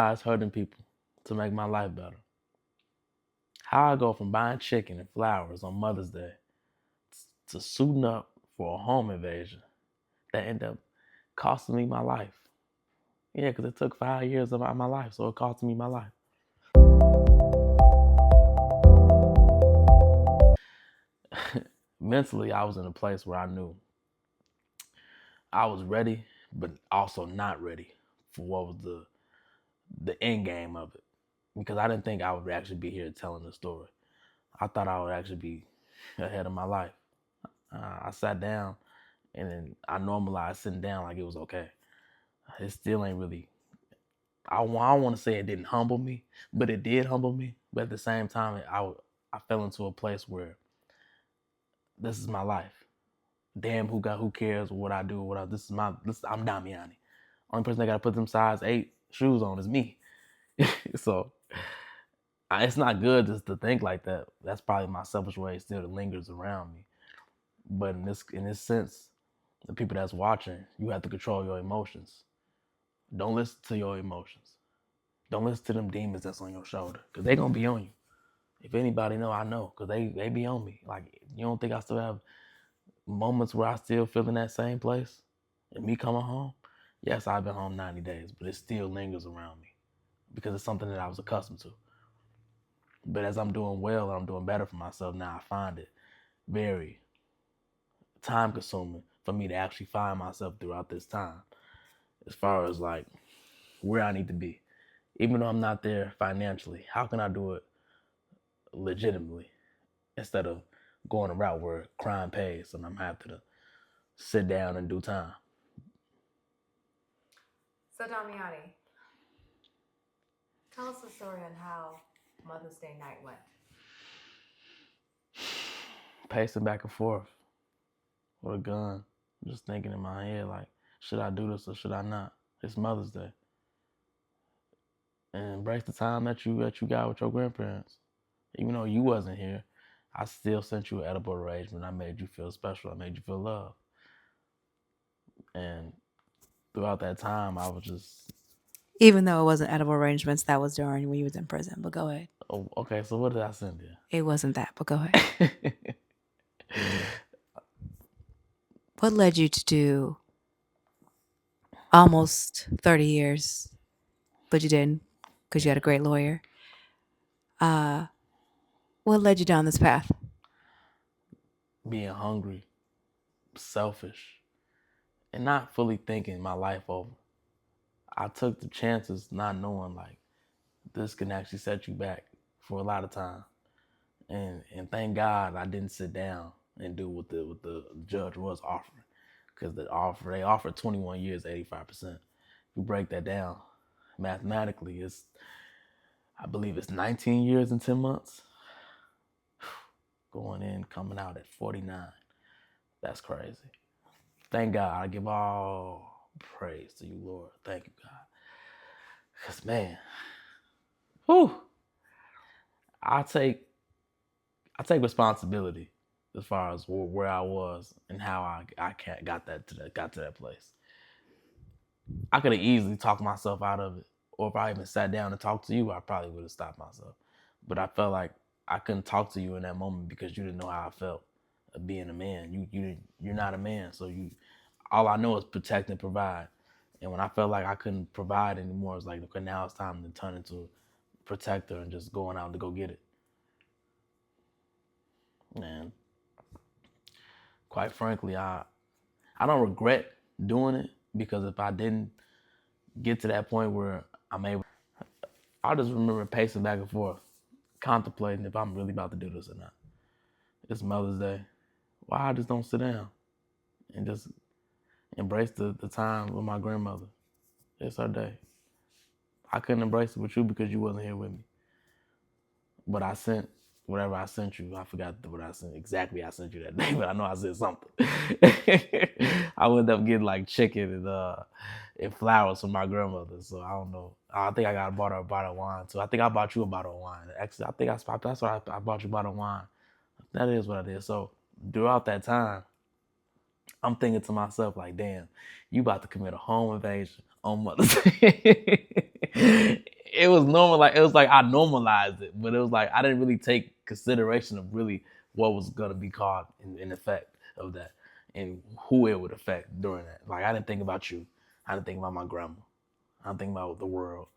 God's hurting people to make my life better. How I go from buying chicken and flowers on Mother's Day to suiting up for a home invasion that ended up costing me my life. Yeah, because it took 5 years of my life, so it cost me my life. Mentally, I was in a place where I knew I was ready, but also not ready for what was the end game of it. Because I didn't think I would actually be here telling the story. I thought I would actually be ahead of my life. I sat down and then I normalized sitting down like it was okay. It still ain't really, I don't want to say it didn't humble me, but it did humble me. But at the same time, I fell into a place where this is my life. Damn, who cares what I do? I'm Damiani. Only person that got to put them size 8 shoes on is me. So it's not good just to think like that. That's probably my selfish way still that lingers around me. But in this sense, the people that's watching, you have to control your emotions. Don't listen to your emotions. Don't listen to them demons that's on your shoulder, because they gonna be on you. If anybody know, I know, because they be on me. Like, you don't think I still have moments where I still feel in that same place? And me coming home? Yes, I've been home 90 days, but it still lingers around me because it's something that I was accustomed to. But as I'm doing well and I'm doing better for myself now, I find it very time consuming for me to actually find myself throughout this time, as far as like where I need to be. Even though I'm not there financially, how can I do it legitimately instead of going a route where crime pays and I'm having to sit down and do time? So Damiani, tell us the story on how Mother's Day night went. Pacing back and forth with a gun, just thinking in my head like, should I do this or should I not? It's Mother's Day. And embrace the time that you got with your grandparents. Even though you wasn't here, I still sent you an edible arrangement. I made you feel special. I made you feel loved. And throughout that time, I was just... Even though it wasn't edible arrangements, that was during when you was in prison. But go ahead. Oh, okay. So what did I send you? It wasn't that, but go ahead. What led you to do almost 30 years, but you didn't because you had a great lawyer? What led you down this path? Being hungry, selfish, and not fully thinking my life over. I took the chances not knowing like this can actually set you back for a lot of time. And thank God I didn't sit down and do what the judge was offering. Because they offered 21 years, 85%. If you break that down mathematically, I believe it's 19 years and 10 months. Going in, coming out at 49. That's crazy. Thank God. I give all praise to you, Lord. Thank you, God. Because, man, whew, I take responsibility as far as where I was and how I got to that place. I could have easily talked myself out of it, or if I even sat down and talked to you, I probably would have stopped myself. But I felt like I couldn't talk to you in that moment because you didn't know how I felt of being a man. You're not a man, so all I know is protect and provide. And when I felt like I couldn't provide anymore, it's like, okay, now it's time to turn into a protector and just going out to go get it. And quite frankly, I don't regret doing it, because if I didn't get to that point where I'm able, I just remember pacing back and forth, contemplating if I'm really about to do this or not. It's Mother's Day. Why I just don't sit down and just embrace the time with my grandmother? It's her day. I couldn't embrace it with you because you wasn't here with me. But I sent whatever I sent you. I forgot what I sent exactly. I sent you that day, but I know I said something. I ended up getting like chicken and flowers from my grandmother. So I don't know. I think I bought her a bottle of wine too. I think I bought you a bottle of wine. Actually, I think that's why I bought you a bottle of wine. That is what I did. So throughout that time, I'm thinking to myself like, damn, you about to commit a home invasion on Mother's Day. it was normal. Like it was like I normalized it, but it was like I didn't really take consideration of really what was gonna be called in effect of that and who it would affect during that. Like I didn't think about you. I didn't think about my grandma. I didn't think about the world.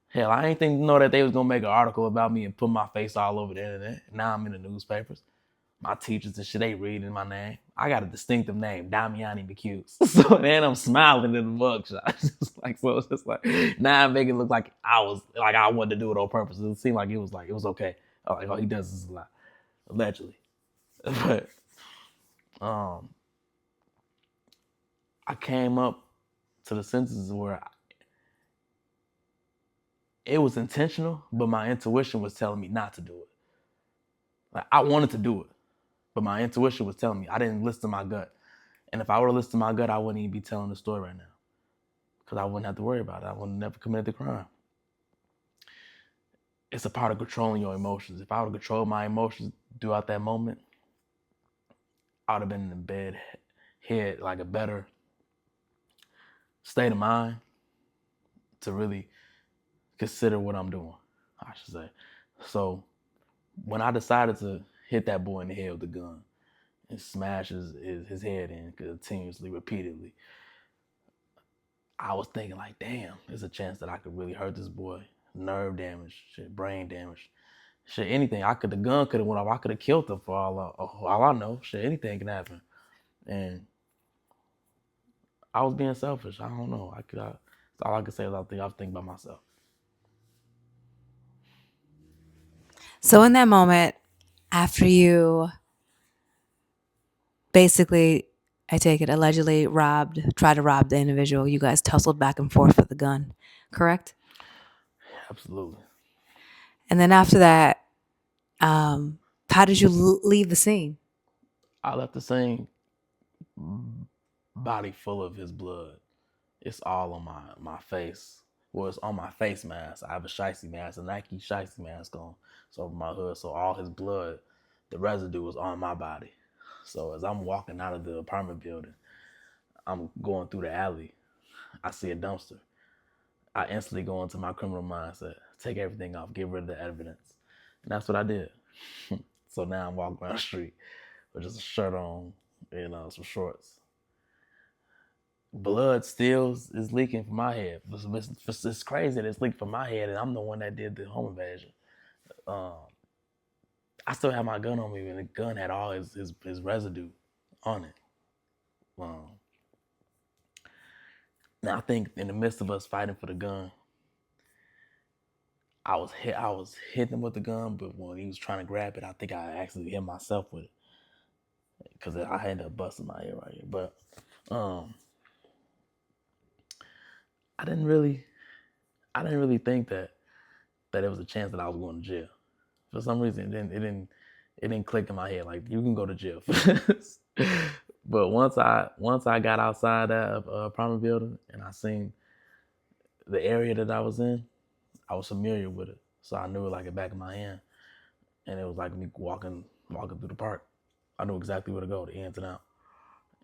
Hell, I ain't think to know that they was gonna make an article about me and put my face all over the internet. Now I'm in the newspapers. My teachers and shit, they reading my name. I got a distinctive name, Damiani McHughes. So then I'm smiling in the mugshot. It's just like now I make it look like I wanted to do it on purpose. It seemed like it was okay. I'm like, oh, he does this a lot, allegedly. But I came up to the senses where it was intentional, but my intuition was telling me not to do it. Like I wanted to do it, but my intuition was telling me I didn't listen to my gut. And if I were to listen to my gut, I wouldn't even be telling the story right now because I wouldn't have to worry about it. I would have never committed the crime. It's a part of controlling your emotions. If I would have controlled my emotions throughout that moment, I would have been in bed, head like a better state of mind to really consider what I'm doing, I should say. So when I decided to hit that boy in the head with the gun and smash his head in continuously, repeatedly, I was thinking like, damn, there's a chance that I could really hurt this boy. Nerve damage, shit, brain damage, shit, anything. The gun could have went off. I could have killed him for all I know. Shit, anything can happen. And I was being selfish. I don't know. All I could say is I was thinking about myself. So in that moment, after you basically, I take it, allegedly tried to rob the individual, you guys tussled back and forth with the gun, correct? Absolutely. And then after that, how did you leave the scene? I left the scene body full of his blood. It's all on my face. Well, it's on my face mask. I have a shiesty mask, a Nike shiesty mask on. It's over my hood. So all his blood, the residue was on my body. So as I'm walking out of the apartment building, I'm going through the alley. I see a dumpster. I instantly go into my criminal mindset, take everything off, get rid of the evidence. And that's what I did. So now I'm walking around the street with just a shirt on, some shorts. Blood still is leaking from my head. It's crazy that it's leaking from my head, and I'm the one that did the home invasion. I still had my gun on me, and the gun had all his residue on it. Now I think in the midst of us fighting for the gun, I was hitting him with the gun, but when he was trying to grab it, I think I actually hit myself with it because I ended up busting my ear right here. But I didn't really think that it was a chance that I was going to jail. For some reason, it didn't click in my head like you can go to jail for this. But once I got outside that apartment building and I seen the area that I was in, I was familiar with it, so I knew it like the back of my hand, and it was like me walking through the park. I knew exactly where to go, the ins and out.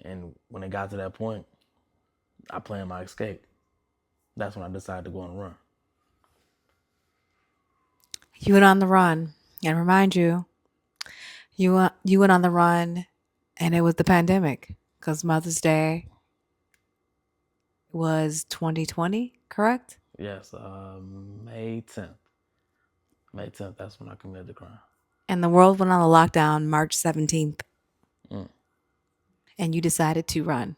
And when it got to that point, I planned my escape. That's when I decided to go on a run. You went on the run, and remind you, you went on the run, and it was the pandemic because Mother's Day was 2020, correct? Yes, May 10th. May 10th, that's when I committed the crime. And the world went on a lockdown March 17th. And you decided to run.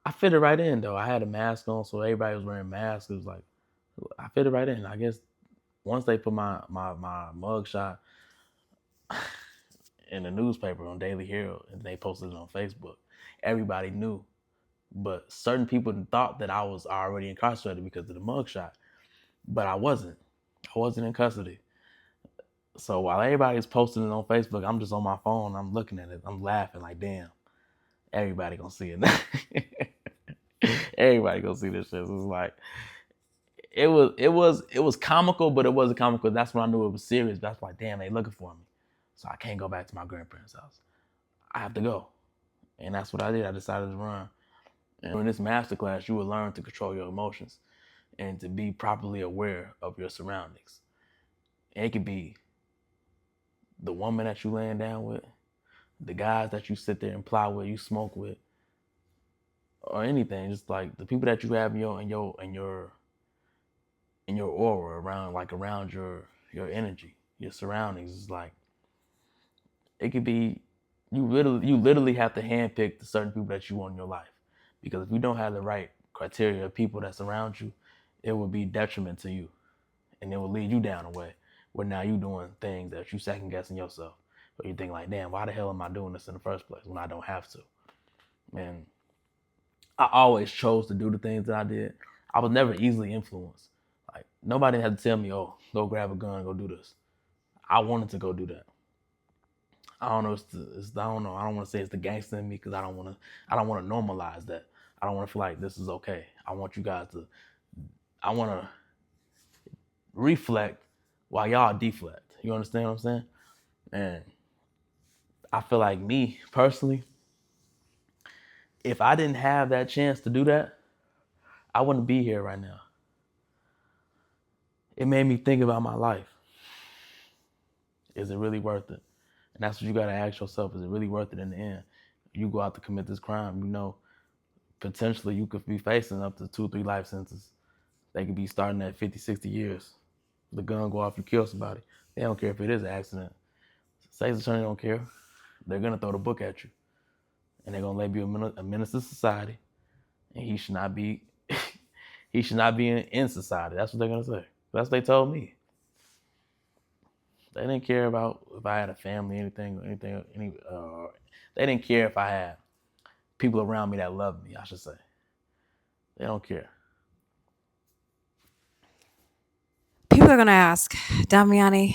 I fit it right in, though. I had a mask on, so everybody was wearing masks. It was like, I fit it right in. I guess once they put my mug shot in the newspaper on Daily Herald and they posted it on Facebook, everybody knew. But certain people thought that I was already incarcerated because of the mug shot. But I wasn't. I wasn't in custody. So while everybody's posting it on Facebook, I'm just on my phone. I'm looking at it. I'm laughing like, damn, everybody gonna see it now. Everybody gonna see this shit. It was like, it was comical, but it wasn't comical. That's when I knew it was serious. That's like, damn, they looking for me. So I can't go back to my grandparents' house. I have to go. And that's what I did. I decided to run. And in this masterclass, you will learn to control your emotions. and to be properly aware of your surroundings. And it could be the woman that you laying down with, the guys that you sit there and ply with, you smoke with, or anything. Just like the people that you have in your aura around, like around your energy, your surroundings. Is like it could be you literally have to handpick the certain people that you want in your life, because if you don't have the right criteria of people that surround you, it will be detriment to you, and it will lead you down a way where now you doing things that you second guessing yourself, or you think like, damn, why the hell am I doing this in the first place when I don't have to? And I always chose to do the things that I did. I was never easily influenced. Like nobody had to tell me, "Oh, go grab a gun, go do this." I wanted to go do that. I don't know. I don't know. I don't want to say it's the gangster in me because I don't want to. I don't want to normalize that. I don't want to feel like this is okay. I want you guys to. I want to reflect while y'all deflect. You understand what I'm saying? And I feel like me personally, if I didn't have that chance to do that, I wouldn't be here right now. It made me think about my life. Is it really worth it? And that's what you got to ask yourself. Is it really worth it in the end? You go out to commit this crime, you know, potentially you could be facing up to 2 or 3 life sentences. They could be starting at 50, 60 years. The gun go off, you kill somebody. They don't care if it is an accident. State's attorney don't care. They're going to throw the book at you. And they're going to label you a menace to society. And he should not be he should not be in society. That's what they're going to say. That's what they told me. They didn't care about if I had a family, anything. They didn't care if I had people around me that loved me, I should say. They don't care. People are going to ask, Damiani,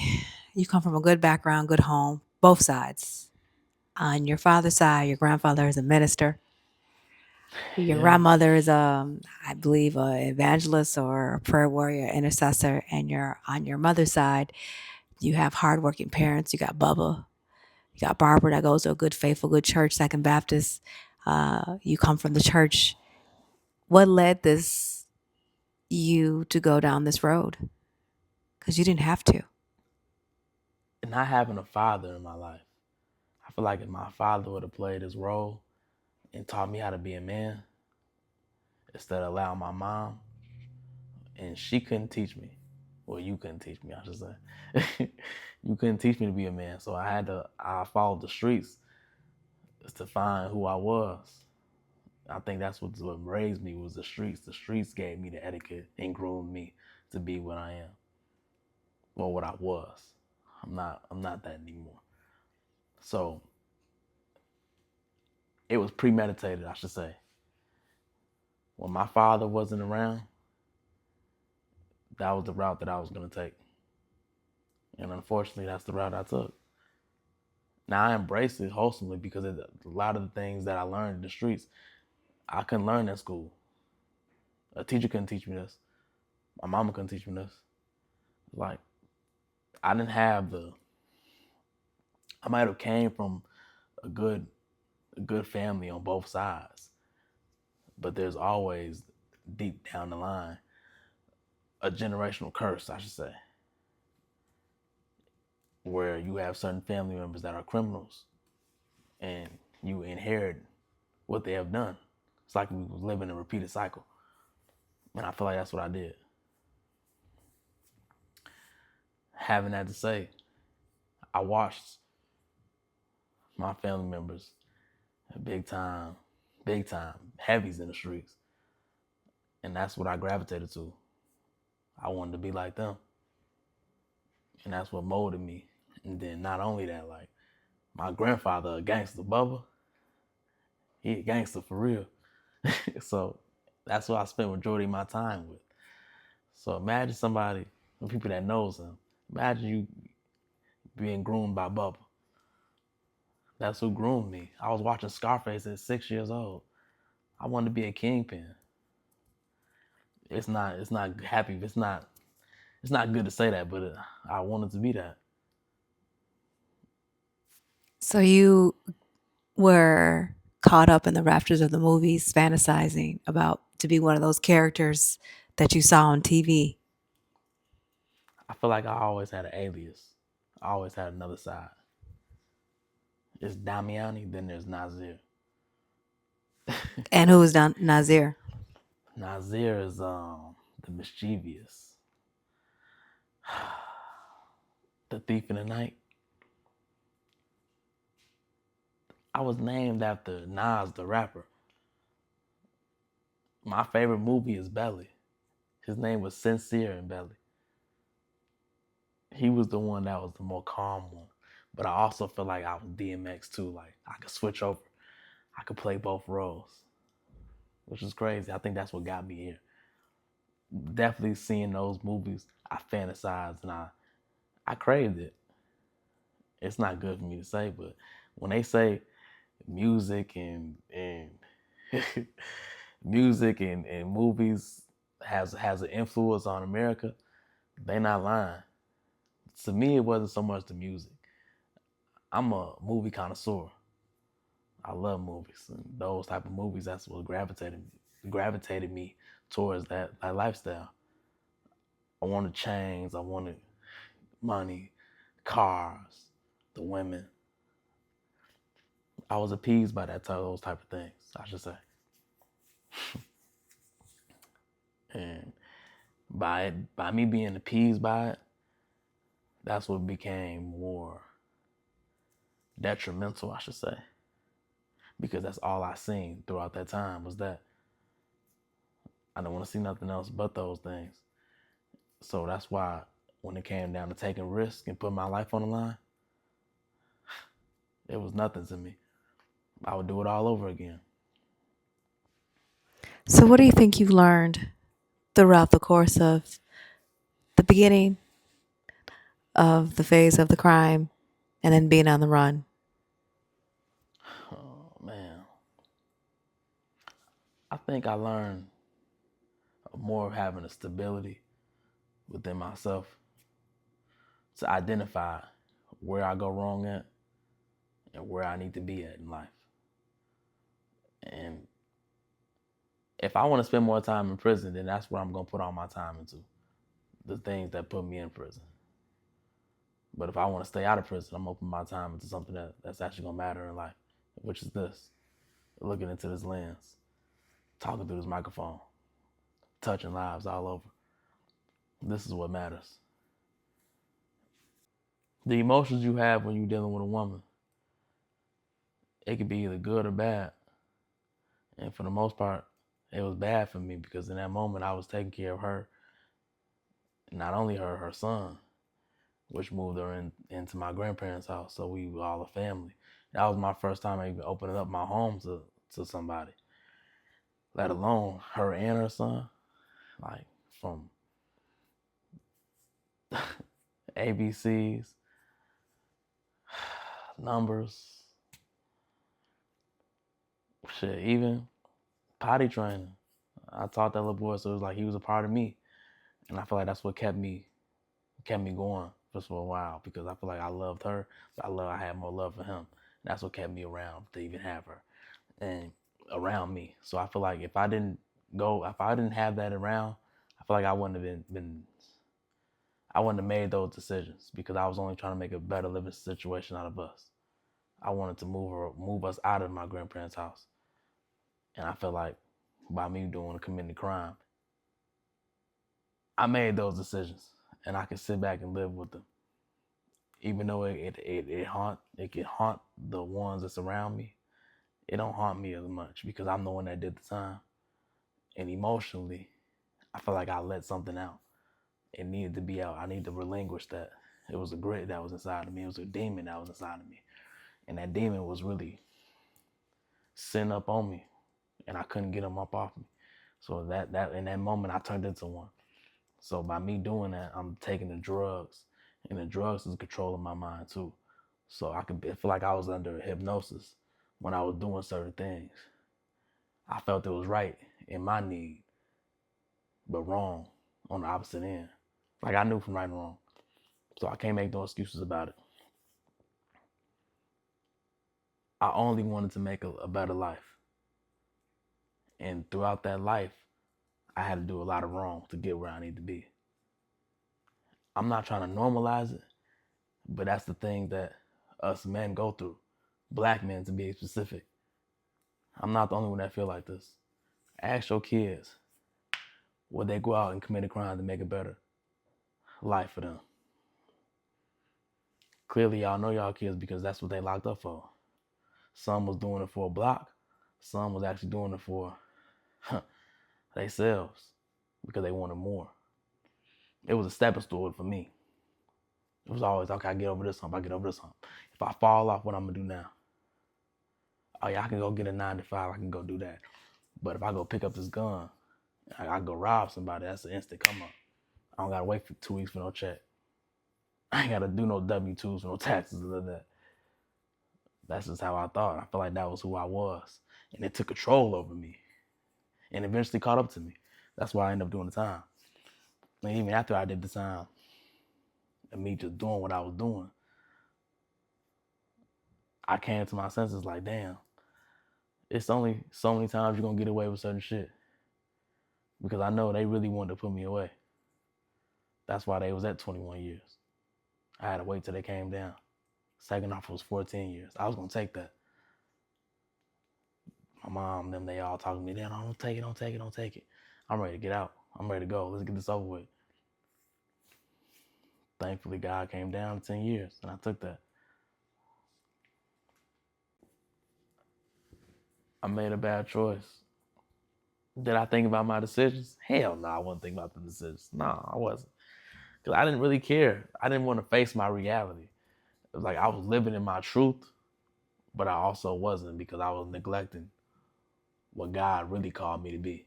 you come from a good background, good home, both sides. On your father's side, your grandfather is a minister. Your Yeah. grandmother is I believe, a evangelist or a prayer warrior, intercessor, and on your mother's side, you have hardworking parents. You got Bubba, you got Barbara that goes to a good, faithful, good church, Second Baptist. You come from the church. What led you to go down this road? Because you didn't have to. Not having a father in my life. I feel like if my father would have played his role and taught me how to be a man, instead of allowing my mom, and she couldn't teach me. Well, you couldn't teach me, I should say. You couldn't teach me to be a man. So I followed the streets to find who I was. I think that's what raised me was the streets. The streets gave me the etiquette and groomed me to be what I am. Or what I was. I'm not that anymore. So it was premeditated, I should say. When my father wasn't around, that was the route that I was going to take. And unfortunately, that's the route I took. Now, I embrace it wholesomely because a lot of the things that I learned in the streets, I couldn't learn in school. A teacher couldn't teach me this. My mama couldn't teach me this. Like, I didn't have I might have came from a good family on both sides, but there's always, deep down the line, a generational curse, I should say, where you have certain family members that are criminals and you inherit what they have done. It's like we was living a repeated cycle. And I feel like that's what I did. Having that to say, I watched my family members big time heavies in the streets. And that's what I gravitated to. I wanted to be like them. And that's what molded me. And then not only that, like my grandfather, a gangster, Bubba, he a gangster for real. So that's what I spent majority of my time with. So imagine somebody, the people that knows him, imagine you being groomed by Bubba. That's who groomed me. I was watching Scarface at 6 years old. I wanted to be a kingpin. It's not happy. It's not good to say that, but I wanted to be that. So you were caught up in the raptures of the movies, fantasizing about to be one of those characters that you saw on TV? I feel like I always had an alias. I always had another side. It's Damiani, then there's Nazir. And who is Nazir? Nazir is the mischievous, the thief in the night. I was named after Nas, the rapper. My favorite movie is Belly. His name was Sincere in Belly. He was the one that was the more calm one. But I also feel like I was DMX too. Like I could switch over. I could play both roles, which is crazy. I think that's what got me here. Definitely seeing those movies, I fantasized and I craved it. It's not good for me to say, but when they say music and music and movies has an influence on America, they not lying. To me, it wasn't so much the music. I'm a movie connoisseur. I love movies, and those type of movies. That's what gravitated me towards that lifestyle. I wanted chains. I wanted money, cars, the women. I was appeased by those type of things, I should say. And by me being appeased by it, that's what became more detrimental, I should say. Because that's all I seen throughout that time was that. I didn't want to see nothing else but those things. So that's why when it came down to taking risks and putting my life on the line, it was nothing to me. I would do it all over again. So, what do you think you learned throughout the course of the beginning of the phase of the crime and then being on the run? Oh man. I think I learned more of having a stability within myself to identify where I go wrong at and where I need to be at in life. And if I want to spend more time in prison, then that's what I'm going to put all my time into. The things that put me in prison. But if I want to stay out of prison, I'm opening my time into something that's actually going to matter in life, which is this. Looking into this lens, talking through this microphone, touching lives all over. This is what matters. The emotions you have when you're dealing with a woman, it could be either good or bad. And for the most part, it was bad for me because in that moment I was taking care of her, not only her son, which moved her into my grandparents' house. So we were all a family. That was my first time even opening up my home to somebody, let alone her and her son. Like from ABCs, numbers, shit, even potty training. I taught that little boy, so it was like he was a part of me. And I feel like that's what kept me going just for a while because I feel like I loved her, but I had more love for him. That's what kept me around to even have her and around me. So I feel like if I didn't have that around, I feel like I wouldn't have I wouldn't have made those decisions because I was only trying to make a better living situation out of us. I wanted to move us out of my grandparents' house. And I feel like by me committing a crime, I made those decisions and I can sit back and live with them. Even though it can haunt the ones that's around me, it don't haunt me as much because I'm the one that did the time. And emotionally, I feel like I let something out. It needed to be out. I need to relinquish that. It was a grit that was inside of me. It was a demon that was inside of me. And that demon was really sitting up on me. And I couldn't get him up off me. So that in that moment I turned into one. So by me doing that, I'm taking the drugs. And the drugs is controlling my mind too. So I feel like I was under hypnosis when I was doing certain things. I felt it was right in my need, but wrong on the opposite end. Like I knew from right and wrong. So I can't make no excuses about it. I only wanted to make a better life. And throughout that life, I had to do a lot of wrong to get where I need to be. I'm not trying to normalize it, but that's the thing that us men go through. Black men, to be specific. I'm not the only one that feel like this. Ask your kids, would they go out and commit a crime to make a better life for them? Clearly, y'all know y'all kids because that's what they locked up for. Some was doing it for a block. Some was actually doing it for themselves because they wanted more. It was a stepping stone for me. It was always, okay, I get over this hump, I get over this hump. If I fall off, what I'm gonna do now? Oh yeah, I can go get a 9 to 5, I can go do that. But if I go pick up this gun, I go rob somebody, that's an instant come up. I don't gotta wait for 2 weeks for no check. I ain't gotta do no W-2s for no taxes or that. That's just how I thought. I felt like that was who I was. And it took control over me. And eventually caught up to me. That's why I ended up doing the time. And even after I did the time, and me just doing what I was doing, I came to my senses like, damn, it's only so many times you're gonna get away with certain shit. Because I know they really wanted to put me away. That's why they was at 21 years. I had to wait till they came down. Second offer was 14 years. I was gonna take that. My mom, them, they all talking to me, don't take it, don't take it, don't take it. I'm ready to get out. I'm ready to go. Let's get this over with. Thankfully, God came down to 10 years, and I took that. I made a bad choice. Did I think about my decisions? Hell no, I wasn't thinking about the decisions. No, I wasn't. Because I didn't really care. I didn't want to face my reality. It was like I was living in my truth, but I also wasn't because I was neglecting what God really called me to be.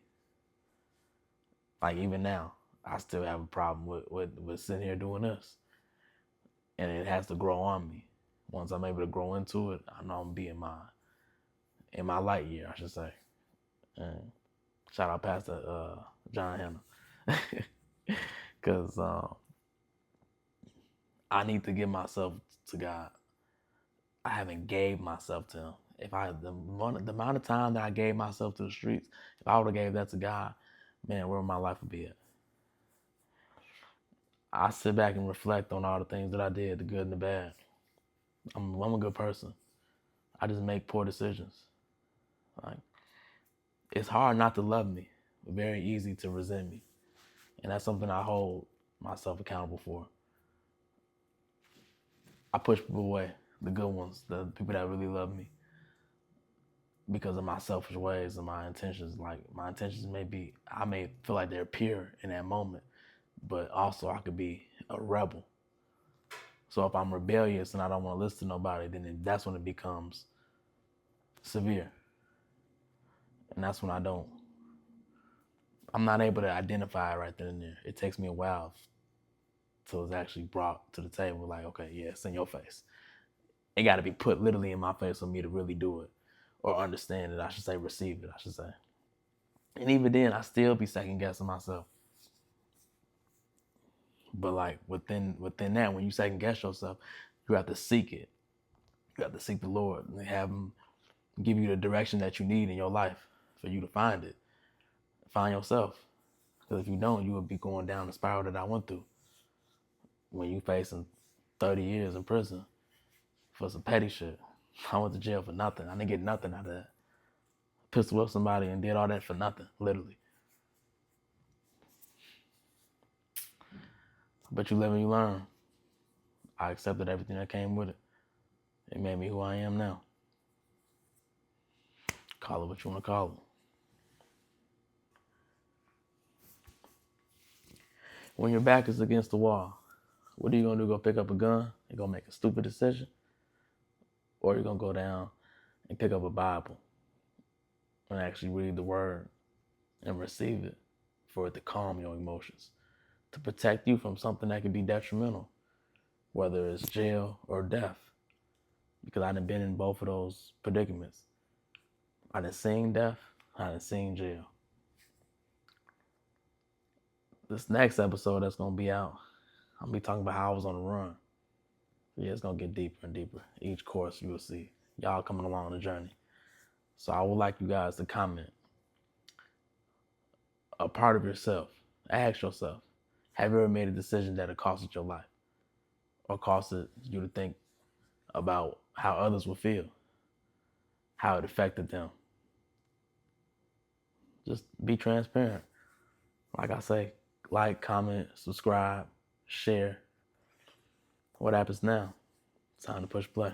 Like even now, I still have a problem with sitting here doing this. And it has to grow on me. Once I'm able to grow into it, I know I'm gonna be in my light year, I should say. And shout out Pastor John Hanna. Because I need to give myself to God. I haven't gave myself to him. If I the amount of time that I gave myself to the streets, if I would have gave that to God, man, where my life would be at? I sit back and reflect on all the things that I did, the good and the bad. I'm a good person. I just make poor decisions. Like it's hard not to love me, but very easy to resent me. And that's something I hold myself accountable for. I push people away, the good ones, the people that really love me, because of my selfish ways and my intentions. Like my intentions I may feel like they're pure in that moment, but also I could be a rebel. So if I'm rebellious and I don't want to listen to nobody, then that's when it becomes severe. And that's when I'm not able to identify it right then and there. It takes me a while till it's actually brought to the table. Like, okay, yeah, it's in your face. It got to be put literally in my face for me to really do it or understand it. I should say receive it, I should say. And even then, I still be second guessing myself. But like within that, when you second guess yourself, you have to seek it. You have to seek the Lord and have him give you the direction that you need in your life for you to find it. Find yourself. Because if you don't, you would be going down the spiral that I went through. When you facing 30 years in prison for some petty shit. I went to jail for nothing. I didn't get nothing out of that. Pistol whipped somebody and did all that for nothing, literally. But you live and you learn. I accepted everything that came with it. It made me who I am now. Call it what you want to call it. When your back is against the wall, what are you going to do? Go pick up a gun and go make a stupid decision? Or you're going to go down and pick up a Bible and actually read the word and receive it for it to calm your emotions, to protect you from something that could be detrimental, whether it's jail or death. Because I done been in both of those predicaments. I done seen death, I done seen jail. This next episode that's going to be out, I'm going to be talking about how I was on the run. Yeah, it's going to get deeper and deeper. Each course you will see. Y'all coming along the journey. So I would like you guys to comment a part of yourself. Ask yourself, have you ever made a decision that it costed your life or costed you to think about how others will feel, how it affected them? Just be transparent. Like I say, like, comment, subscribe, share. What happens now? Time to push play.